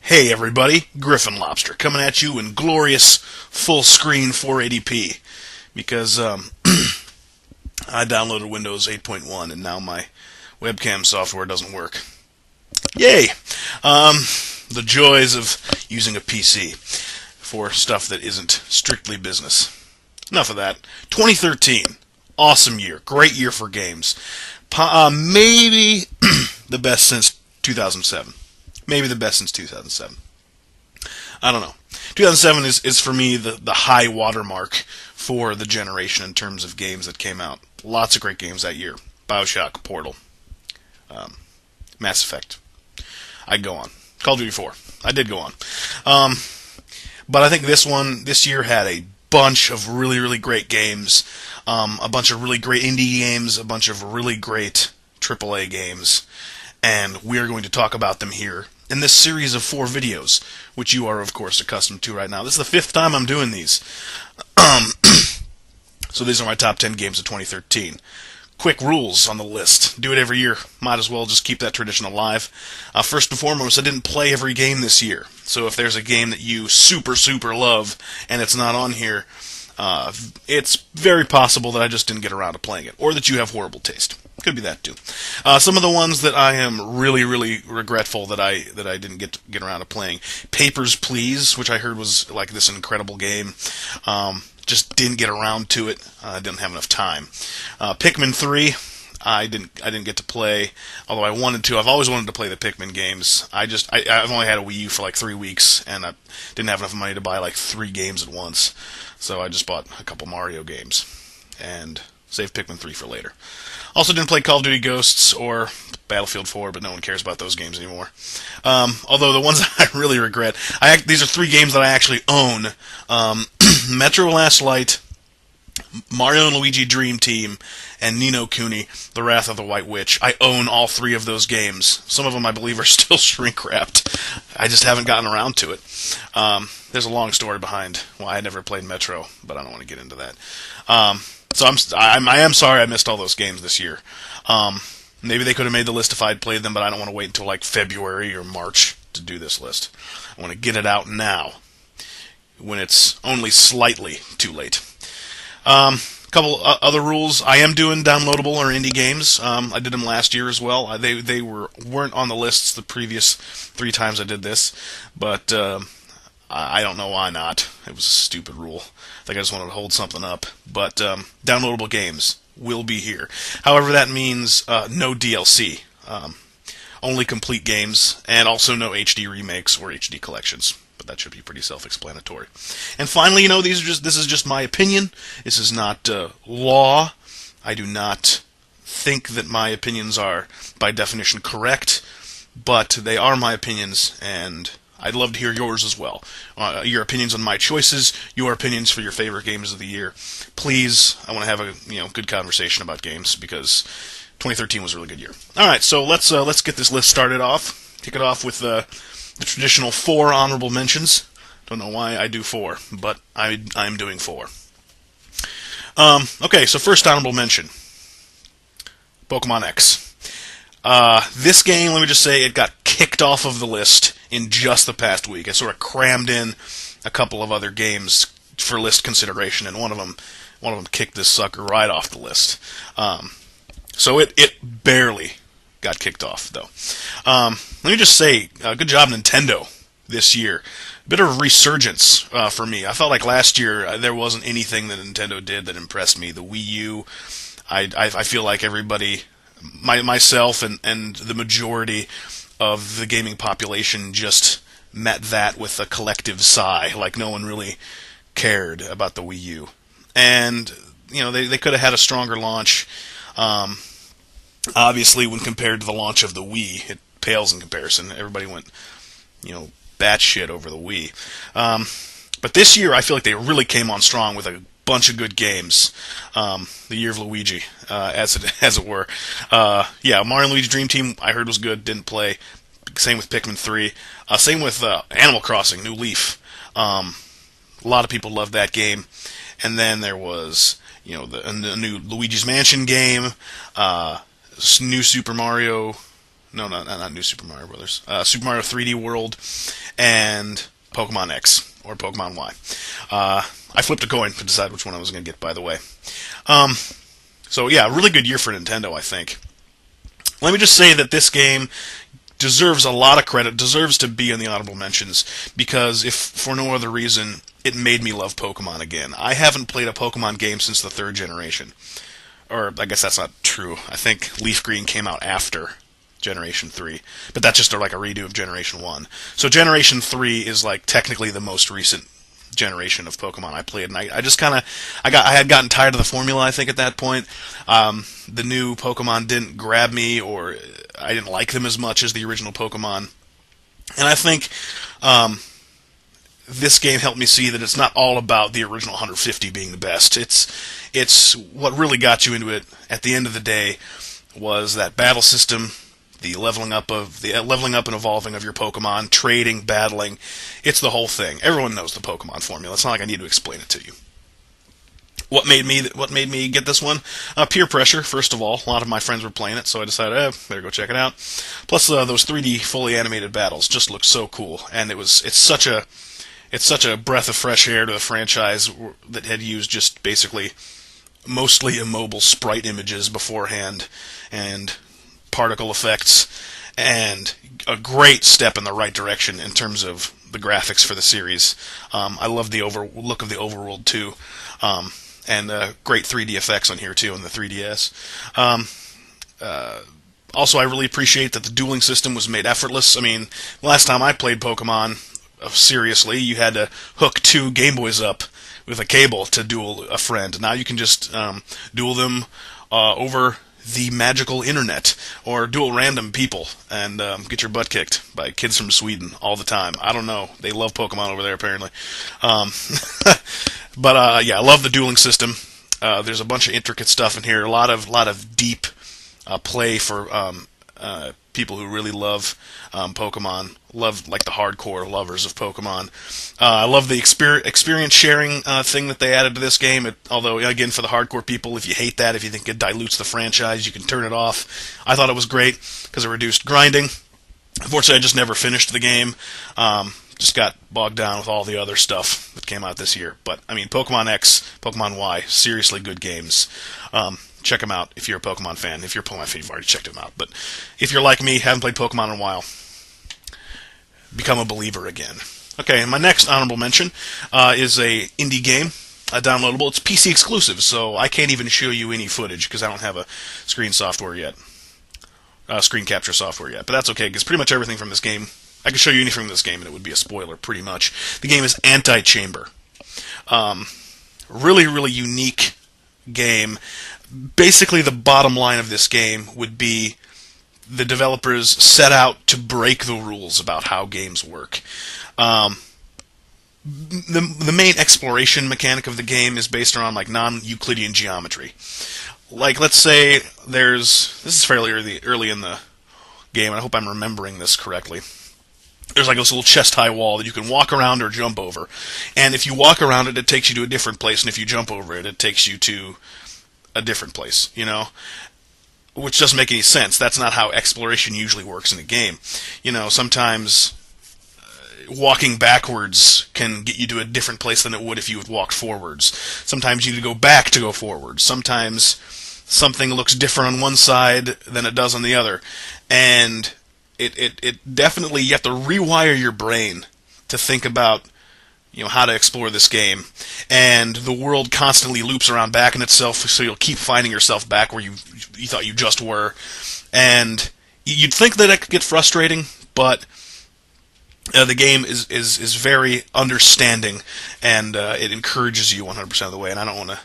Hey everybody, Griffinlobster coming at you in glorious full screen 480p because I downloaded Windows 8.1 and now my webcam software doesn't work. Yay! The joys of using a PC for stuff that isn't strictly business. Enough of that. 2013, awesome year, great year for games. Maybe the best since 2007. Maybe the best since 2007. I don't know. 2007 is for me the high watermark for the generation in terms of games that came out. Lots of great games that year. BioShock, Portal, Mass Effect. I'd go on. Call of Duty 4. I did go on. But I think this year had a bunch of really, really great games. A bunch of really great indie games. A bunch of really great AAA games. And we're going to talk about them here in this series of 4 videos, which you are, of course, accustomed to right now. This is the 5th time I'm doing these. So these are my top 10 games of 2013. Quick rules on the list. Do it every year. Might as well just keep that tradition alive. First and foremost, I didn't play every game this year. So if there's a game that you super, super love and it's not on here, it's very possible that I just didn't get around to playing it, or that you have horrible taste. Could be that too. Some of the ones that I am really, really regretful that I didn't get around to playing. Papers, Please, which I heard was like this incredible game. Just didn't get around to it. I didn't have enough time. Pikmin 3, I didn't get to play, although I wanted to. I've always wanted to play the Pikmin games. I've only had a Wii U for like 3 weeks, and I didn't have enough money to buy like 3 games at once. So I just bought a couple Mario games and saved Pikmin 3 for later. Also didn't play Call of Duty Ghosts or Battlefield 4, but no one cares about those games anymore. Although the ones that I really regret, these are 3 games that I actually own. Metro Last Light, Mario and Luigi Dream Team, and Ni no Kuni, The Wrath of the White Witch. I own all 3 of those games. Some of them, I believe, are still shrink-wrapped. I just haven't gotten around to it. There's a long story behind why I never played Metro, but I don't want to get into that. So I am sorry I missed all those games this year. Maybe they could have made the list if I'd played them, but I don't want to wait until like February or March to do this list. I want to get it out now, when it's only slightly too late. Couple other rules. I am doing downloadable or indie games. I did them last year as well. They weren't on the lists the previous 3 times I did this, but I don't know why not. It was a stupid rule. I think I just wanted to hold something up. But downloadable games will be here. However, that means no DLC. Only complete games, and also no HD remakes or HD collections. But that should be pretty self-explanatory. And finally, this is just my opinion. This is not law. I do not think that my opinions are, by definition, correct. But they are my opinions, and I'd love to hear yours as well. Your opinions on my choices, your opinions for your favorite games of the year. Please, I want to have a good conversation about games, because 2013 was a really good year. All right, so let's get this list started off. Kick it off with the traditional 4 honorable mentions. Don't know why I do 4, but I'm doing 4. Okay, so first honorable mention, Pokemon X. This game, let me just say, it got kicked off of the list in just the past week. I sort of crammed in a couple of other games for list consideration, and one of them kicked this sucker right off the list. So it barely got kicked off, though. Let me just say, good job, Nintendo, this year. A bit of a resurgence for me. I felt like last year there wasn't anything that Nintendo did that impressed me. The Wii U, I feel like everybody, myself and the majority of the gaming population, just met that with a collective sigh. Like no one really cared about the Wii U. And, they could have had a stronger launch. Obviously, when compared to the launch of the Wii, it pales in comparison. Everybody went, batshit over the Wii. But this year, I feel like they really came on strong with a bunch of good games. The year of Luigi, as it were. Mario and Luigi Dream Team, I heard was good, didn't play. Same with Pikmin 3. Same with Animal Crossing, New Leaf. A lot of people loved that game. And then there was, the new Luigi's Mansion game, new Super Mario, not New Super Mario Brothers, Super Mario 3D World, and Pokemon X, or Pokemon Y. I flipped a coin to decide which one I was going to get, by the way. So yeah, really good year for Nintendo, I think. Let me just say that this game deserves a lot of credit, deserves to be in the honorable mentions, because if for no other reason, it made me love Pokemon again. I haven't played a Pokemon game since the 3rd generation. Or, I guess that's not true. I think Leaf Green came out after Generation 3. But that's just like a redo of Generation 1. So Generation 3 is like technically the most recent generation of Pokemon I played, and I just kind of I had gotten tired of the formula, I think, at that point. The new Pokemon didn't grab me, or I didn't like them as much as the original Pokemon. And I think this game helped me see that it's not all about the original 150 being the best. It's what really got you into it at the end of the day was that battle system, the leveling up and evolving of your Pokemon, trading, battling. It's the whole thing. Everyone knows the Pokemon formula. It's not like I need to explain it to you. What made me get this one? Peer pressure, first of all. A lot of my friends were playing it, so I decided, better go check it out. Plus, those 3D fully animated battles just look so cool, and it's such a breath of fresh air to the franchise that had used just basically mostly immobile sprite images beforehand, and particle effects, and a great step in the right direction in terms of the graphics for the series. I love the look of the overworld too, and great 3D effects on here too in the 3DS. Also, I really appreciate that the dueling system was made effortless. I mean, last time I played Pokemon seriously, you had to hook 2 Game Boys up with a cable to duel a friend. Now you can just duel them over the magical internet, or duel random people and get your butt kicked by kids from Sweden all the time. I don't know. They love Pokemon over there, apparently. But yeah, I love the dueling system. There's a bunch of intricate stuff in here. A lot of deep play for people who really love Pokemon, love like the hardcore lovers of Pokemon. I love the experience sharing thing that they added to this game. Although, again, for the hardcore people, if you hate that, if you think it dilutes the franchise, you can turn it off. I thought it was great because it reduced grinding. Unfortunately, I just never finished the game. Just got bogged down with all the other stuff that came out this year. But, I mean, Pokemon X, Pokemon Y, seriously good games. Check them out if you're a Pokemon fan. If you're a Pokemon fan, you've already checked them out. But if you're like me, haven't played Pokemon in a while, become a believer again. Okay, my next honorable mention is a indie game, downloadable. It's PC exclusive, so I can't even show you any footage because I don't have a screen capture software yet. But that's okay, because pretty much everything from this game, I could show you anything from this game and it would be a spoiler, pretty much. The game is AntiChamber. Really, really unique game. Basically, the bottom line of this game would be the developers set out to break the rules about how games work. The main exploration mechanic of the game is based around like non-Euclidean geometry. Like, let's say this is fairly early in the game, and I hope I'm remembering this correctly. There's like this little chest-high wall that you can walk around or jump over. And if you walk around it, it takes you to a different place, and if you jump over it, it takes you to a different place, which doesn't make any sense. That's not how exploration usually works in a game. Sometimes walking backwards can get you to a different place than it would if you had walked forwards. Sometimes you need to go back to go forwards. Sometimes something looks different on one side than it does on the other. And it definitely, you have to rewire your brain to think about how to explore this game, and the world constantly loops around back in itself, so you'll keep finding yourself back where you thought you just were, and you'd think that it could get frustrating, but the game is very understanding, and it encourages you 100% of the way. And I don't want to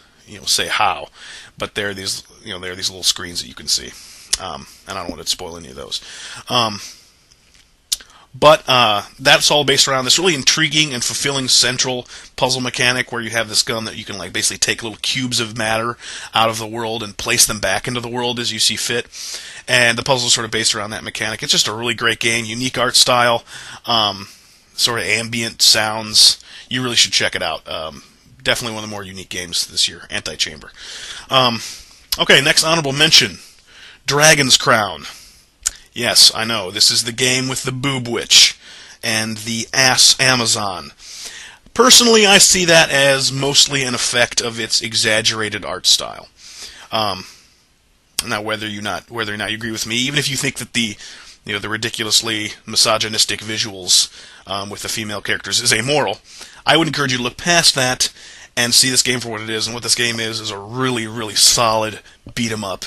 say how, but there are these little screens that you can see, and I don't want to spoil any of those. But that's all based around this really intriguing and fulfilling central puzzle mechanic where you have this gun that you can like basically take little cubes of matter out of the world and place them back into the world as you see fit. And the puzzle is sort of based around that mechanic. It's just a really great game, unique art style, sort of ambient sounds. You really should check it out. Definitely one of the more unique games this year, AntiChamber. Okay, next honorable mention, Dragon's Crown. Yes, I know, this is the game with the boob witch. and the ass Amazon. Personally, I see that as mostly an effect of its exaggerated art style. Now, whether or not you agree with me, even if you think that the ridiculously misogynistic visuals with the female characters is amoral, I would encourage you to look past that and see this game for what it is. And what this game is a really, really solid beat 'em up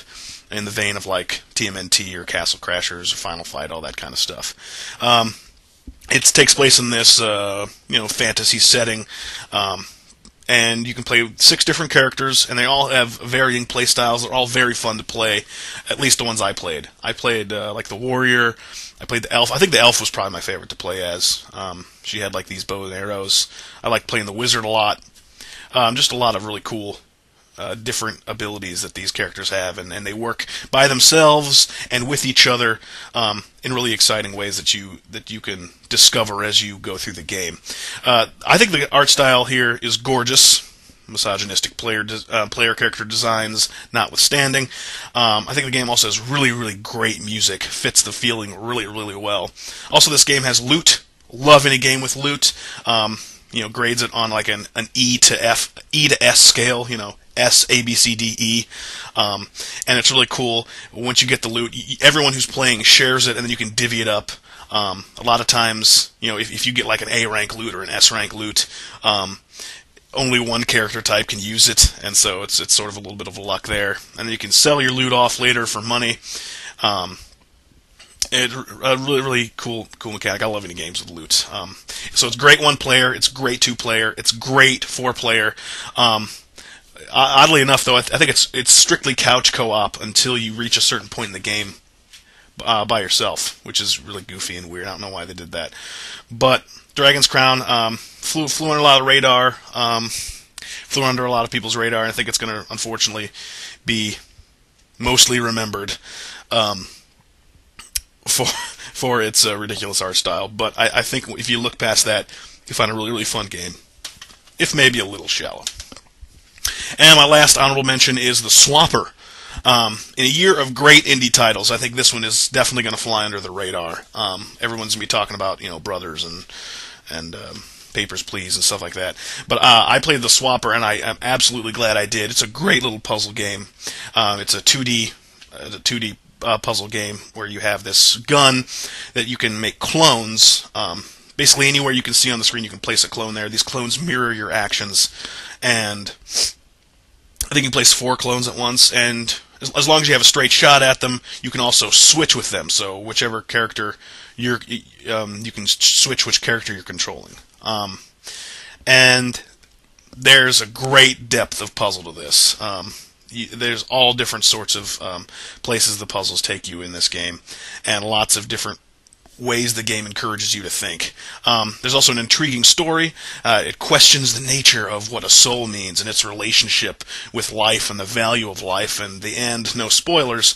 in the vein of like TMNT or Castle Crashers or Final Fight, all that kind of stuff. It takes place in this fantasy setting. And you can play 6 different characters, and they all have varying play styles. They're all very fun to play, at least the ones I played. I played like the warrior. I played the elf. I think the elf was probably my favorite to play as. She had like these bow and arrows. I liked playing the wizard a lot. Just a lot of really cool different abilities that these characters have, and they work by themselves and with each other in really exciting ways that you can discover as you go through the game. I think the art style here is gorgeous. Misogynistic player character designs notwithstanding. I think the game also has really, really great music. Fits the feeling really, really well. Also, this game has loot. Love any game with loot. Grades it on like an E to S scale. S, A, B, C, D, E, and it's really cool. Once you get the loot, everyone who's playing shares it, and then you can divvy it up. A lot of times, if you get like an A rank loot or an S rank loot, only one character type can use it, and so it's sort of a little bit of luck there. And then you can sell your loot off later for money. It's a really, really cool mechanic. I love any games with loot. So it's great 1-player, it's great 2-player, it's great 4-player. Oddly enough, though, I think it's strictly couch co-op until you reach a certain point in the game by yourself, which is really goofy and weird. I don't know why they did that. But Dragon's Crown flew under a lot of radar, flew under a lot of people's radar, and I think it's going to, unfortunately, be mostly remembered for its ridiculous art style. But I think if you look past that, you find a really, really fun game, if maybe a little shallow. And my last honorable mention is the Swapper. In a year of great indie titles, I think this one is definitely going to fly under the radar. Everyone's going to be talking about, Brothers and Papers, Please and stuff like that. But I played the Swapper, and I am absolutely glad I did. It's a great little puzzle game. It's a 2D puzzle game where you have this gun that you can make clones. Basically, anywhere you can see on the screen, you can place a clone there. These clones mirror your actions, and I think you can place 4 clones at once, and as long as you have a straight shot at them, you can also switch with them. So whichever character you can switch which character you're controlling. And there's a great depth of puzzle to this. There's all different sorts of places the puzzles take you in this game, and lots of different ways the game encourages you to think. There's also an intriguing story. It questions the nature of what a soul means and its relationship with life and the value of life, and the end, no spoilers,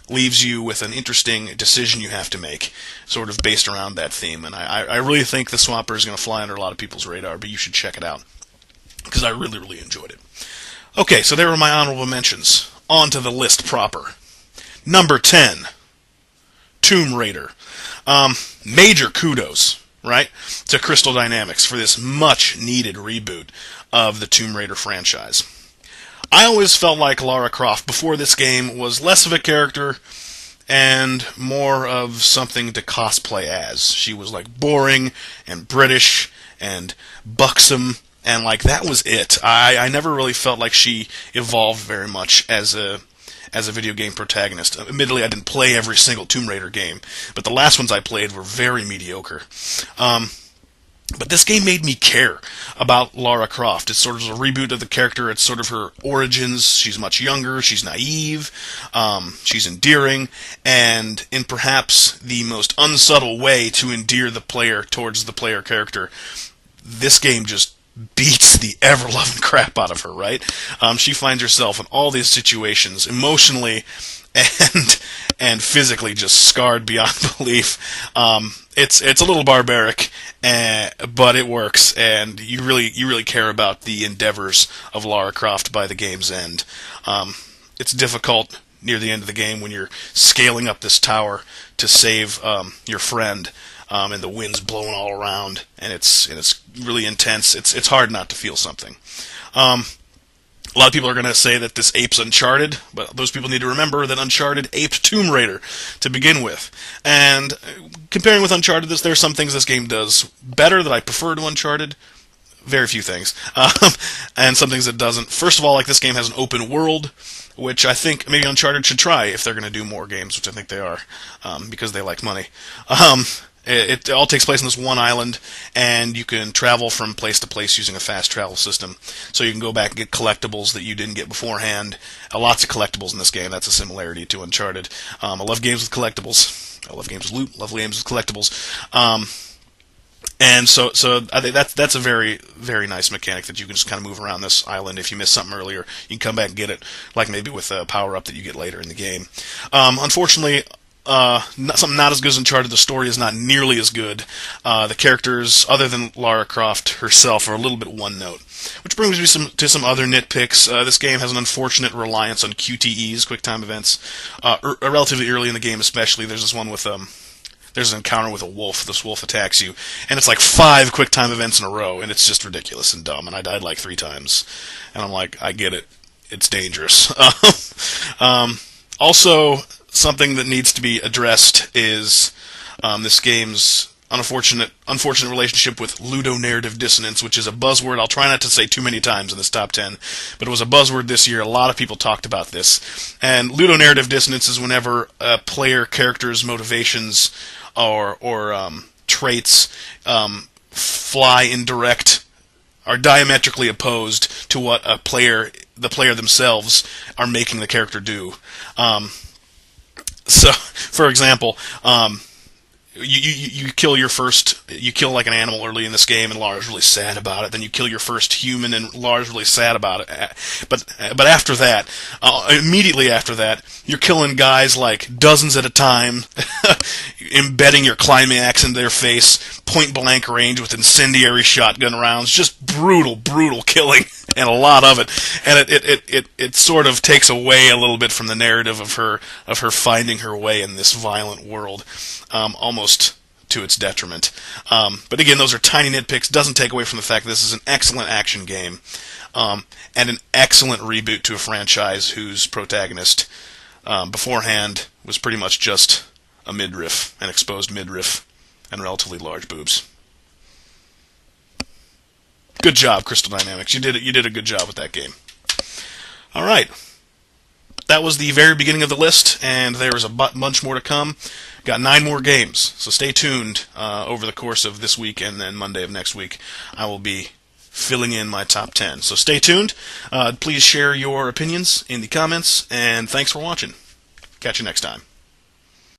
leaves you with an interesting decision you have to make, sort of based around that theme. And I really think the Swapper is going to fly under a lot of people's radar, but you should check it out, because I really, really enjoyed it. Okay, so there were my honorable mentions. On to the list proper. Number 10, Tomb Raider. Major kudos, right, to Crystal Dynamics for this much-needed reboot of the Tomb Raider franchise. I always felt like Lara Croft before this game was less of a character and more of something to cosplay as. She was like boring and British and buxom, and like that was it. I never really felt like she evolved very much as a video game protagonist. Admittedly, I didn't play every single Tomb Raider game, but the last ones I played were very mediocre. But this game made me care about Lara Croft. It's sort of a reboot of the character. It's sort of her origins. She's much younger. She's naive. She's endearing. And in perhaps the most unsubtle way to endear the player towards the player character, this game just beats the ever-loving crap out of her, right? She finds herself in all these situations, emotionally and physically just scarred beyond belief. It's a little barbaric, but it works, and you really care about the endeavors of Lara Croft by the game's end. It's difficult near the end of the game when you're scaling up this tower to save your friend. and the wind's blowing all around, and it's really intense. It's hard not to feel something. A lot of people are going to say that this apes Uncharted, but those people need to remember that Uncharted aped Tomb Raider to begin with. And comparing with Uncharted, there are some things this game does better that I prefer to Uncharted. Very few things. And some things it doesn't. First of all, like, this game has an open world, which I think maybe Uncharted should try if they're going to do more games, which I think they are, because they like money. It all takes place on this one island, and you can travel from place to place using a fast travel system. So you can go back and get collectibles that you didn't get beforehand. Lots of collectibles in this game. That's a similarity to Uncharted. I love games with collectibles. I love games with loot. Love games with collectibles. And so I think that's a very, very nice mechanic that you can just kind of move around this island. If you missed something earlier, you can come back and get it, like maybe with a power-up that you get later in the game. Unfortunately, something not as good as Uncharted. The story is not nearly as good. The characters, other than Lara Croft herself, are a little bit one-note. Which brings me to some other nitpicks. This game has an unfortunate reliance on QTEs, quick time events, relatively early in the game. Especially, there's this one with there's an encounter with a wolf. This wolf attacks you, and it's like 5 quick time events in a row, and it's just ridiculous and dumb. And I died like 3 times, and I'm like, I get it. It's dangerous. Also, something that needs to be addressed is this game's unfortunate relationship with ludonarrative dissonance, which is a buzzword I'll try not to say too many times in this top 10, but it was a buzzword this year. A lot of people talked about this. And ludonarrative dissonance is whenever a player character's motivations or traits fly in direct, are diametrically opposed to what the player themselves are making the character do. So, for example, you kill like an animal early in this game, and Lara's really sad about it. Then you kill your first human, and Lara's really sad about it. But after that, immediately after that, you're killing guys like dozens at a time, embedding your climax in their face, point blank range with incendiary shotgun rounds. Just brutal killing, and a lot of it. And it sort of takes away a little bit from the narrative of her finding her way in this violent world. Almost to its detriment. But again, those are tiny nitpicks. Doesn't take away from the fact that this is an excellent action game, and an excellent reboot to a franchise whose protagonist beforehand was pretty much just a midriff, an exposed midriff, and relatively large boobs. Good job, Crystal Dynamics. You did a good job with that game. All right. That was the very beginning of the list, and there is a bunch more to come. Got 9 more games, so stay tuned over the course of this week and then Monday of next week. I will be filling in my top 10. So stay tuned. Please share your opinions in the comments, and thanks for watching. Catch you next time.